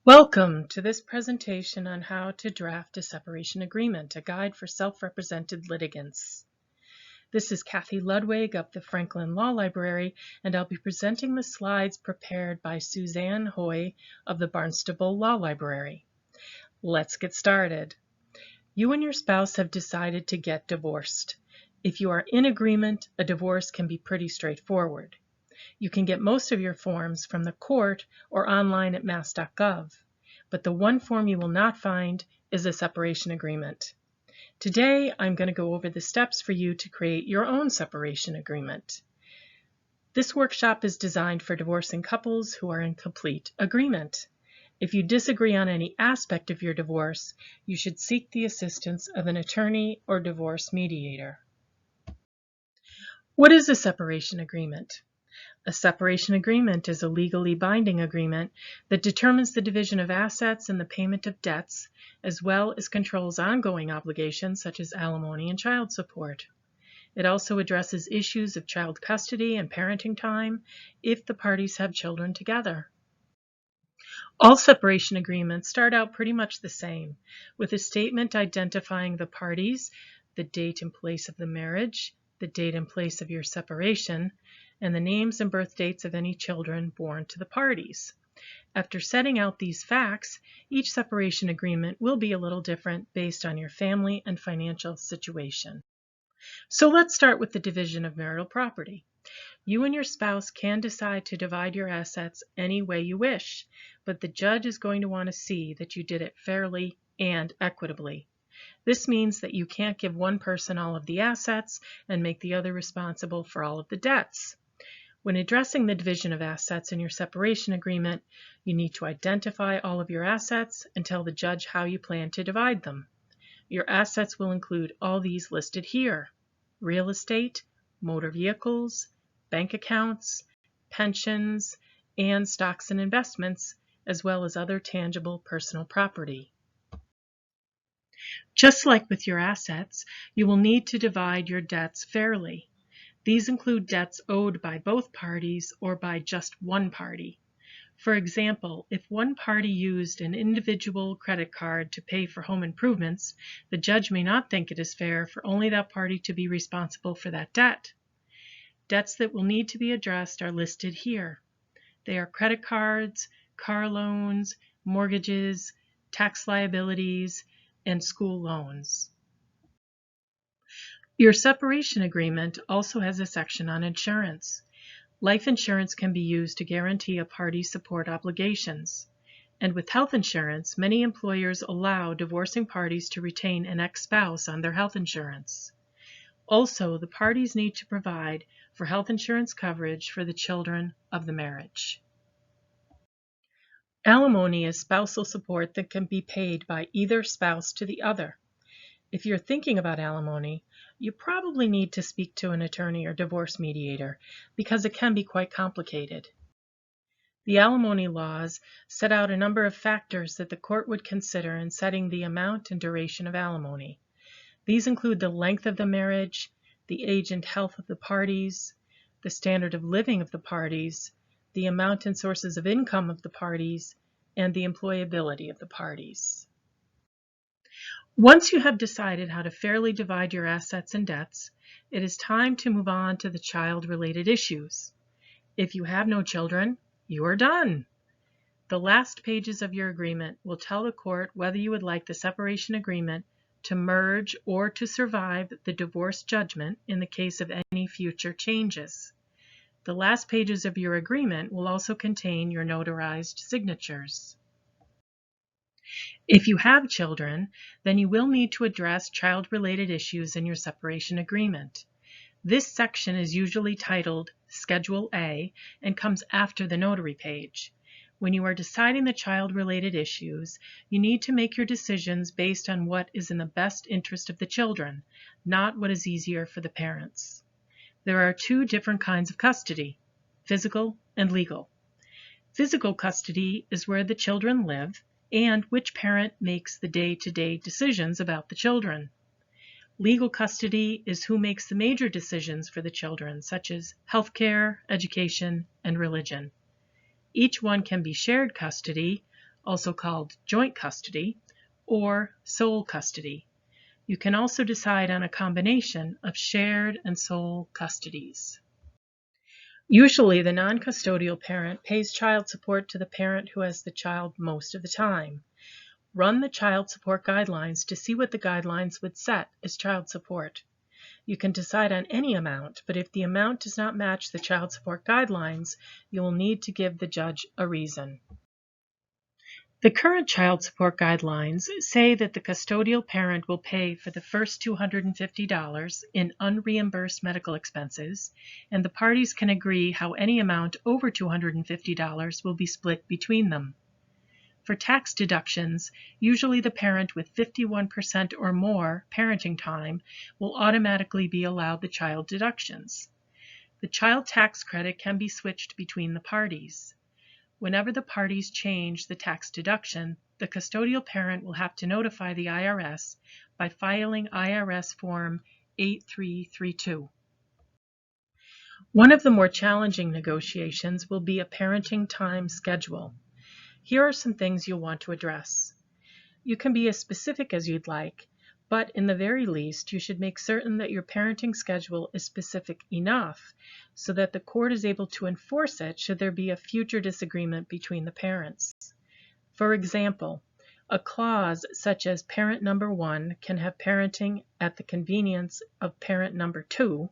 Welcome to this presentation on how to draft a separation agreement, a guide for self-represented litigants. This is Kathy Ludwig of the Franklin Law Library, and I'll be presenting the slides prepared by Suzanne Hoy of the Barnstable Law Library. Let's get started. You and your spouse have decided to get divorced. If you are in agreement, a divorce can be pretty straightforward. You can get most of your forms from the court or online at mass.gov, but the one form you will not find is a separation agreement. Today, I'm going to go over the steps for you to create your own separation agreement. This workshop is designed for divorcing couples who are in complete agreement. If you disagree on any aspect of your divorce, you should seek the assistance of an attorney or divorce mediator. What is a separation agreement? A separation agreement is a legally binding agreement that determines the division of assets and the payment of debts, as well as controls ongoing obligations such as alimony and child support. It also addresses issues of child custody and parenting time if the parties have children together. All separation agreements start out pretty much the same, with a statement identifying the parties, the date and place of the marriage, the date and place of your separation, and the names and birth dates of any children born to the parties. After setting out these facts, each separation agreement will be a little different based on your family and financial situation. So let's start with the division of marital property. You and your spouse can decide to divide your assets any way you wish, but the judge is going to want to see that you did it fairly and equitably. This means that you can't give one person all of the assets and make the other responsible for all of the debts. When addressing the division of assets in your separation agreement, you need to identify all of your assets and tell the judge how you plan to divide them. Your assets will include all these listed here: real estate, motor vehicles, bank accounts, pensions, and stocks and investments, as well as other tangible personal property. Just like with your assets, you will need to divide your debts fairly. These include debts owed by both parties or by just one party. For example, if one party used an individual credit card to pay for home improvements, the judge may not think it is fair for only that party to be responsible for that debt. Debts that will need to be addressed are listed here. They are credit cards, car loans, mortgages, tax liabilities, and school loans. Your separation agreement also has a section on insurance. Life insurance can be used to guarantee a party's support obligations. And with health insurance, many employers allow divorcing parties to retain an ex-spouse on their health insurance. Also, the parties need to provide for health insurance coverage for the children of the marriage. Alimony is spousal support that can be paid by either spouse to the other. If you're thinking about alimony, you probably need to speak to an attorney or divorce mediator because it can be quite complicated. The alimony laws set out a number of factors that the court would consider in setting the amount and duration of alimony. These include the length of the marriage, the age and health of the parties, the standard of living of the parties, the amount and sources of income of the parties, and the employability of the parties. Once you have decided how to fairly divide your assets and debts, it is time to move on to the child-related issues. If you have no children, you are done. The last pages of your agreement will tell the court whether you would like the separation agreement to merge or to survive the divorce judgment in the case of any future changes. The last pages of your agreement will also contain your notarized signatures. If you have children, then you will need to address child-related issues in your separation agreement. This section is usually titled Schedule A and comes after the notary page. When you are deciding the child-related issues, you need to make your decisions based on what is in the best interest of the children, not what is easier for the parents. There are two different kinds of custody: physical and legal. Physical custody is where the children live and which parent makes the day-to-day decisions about the children. Legal custody is who makes the major decisions for the children, such as healthcare, education, and religion. Each one can be shared custody, also called joint custody, or sole custody. You can also decide on a combination of shared and sole custodies. Usually, the non-custodial parent pays child support to the parent who has the child most of the time. Run the child support guidelines to see what the guidelines would set as child support. You can decide on any amount, but if the amount does not match the child support guidelines, you will need to give the judge a reason. The current child support guidelines say that the custodial parent will pay for the first $250 in unreimbursed medical expenses, and the parties can agree how any amount over $250 will be split between them. For tax deductions, usually the parent with 51% or more parenting time will automatically be allowed the child deductions. The child tax credit can be switched between the parties. Whenever the parties change the tax deduction, the custodial parent will have to notify the IRS by filing IRS Form 8332. One of the more challenging negotiations will be a parenting time schedule. Here are some things you'll want to address. You can be as specific as you'd like, but in the very least, you should make certain that your parenting schedule is specific enough so that the court is able to enforce it should there be a future disagreement between the parents. For example, a clause such as parent number 1 can have parenting at the convenience of parent number 2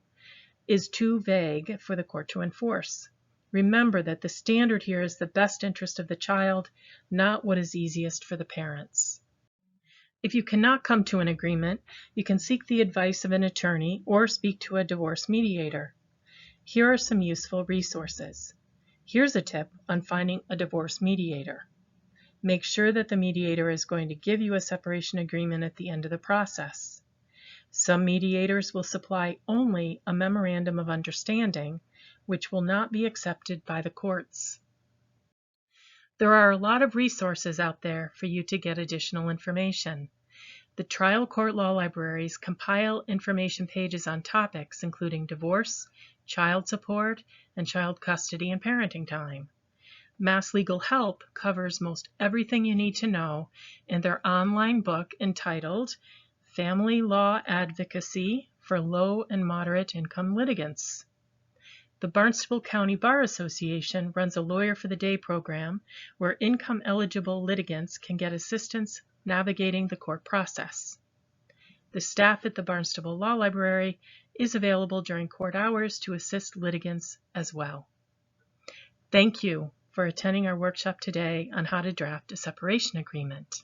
is too vague for the court to enforce. Remember that the standard here is the best interest of the child, not what is easiest for the parents. If you cannot come to an agreement, you can seek the advice of an attorney or speak to a divorce mediator. Here are some useful resources. Here's a tip on finding a divorce mediator. Make sure that the mediator is going to give you a separation agreement at the end of the process. Some mediators will supply only a memorandum of understanding, which will not be accepted by the courts. There are a lot of resources out there for you to get additional information. The trial court law libraries compile information pages on topics including divorce, child support, and child custody and parenting time. Mass Legal Help covers most everything you need to know in their online book entitled Family Law Advocacy for Low and Moderate Income Litigants. The Barnstable County Bar Association runs a Lawyer for the Day program where income-eligible litigants can get assistance navigating the court process. The staff at the Barnstable Law Library is available during court hours to assist litigants as well. Thank you for attending our workshop today on how to draft a separation agreement.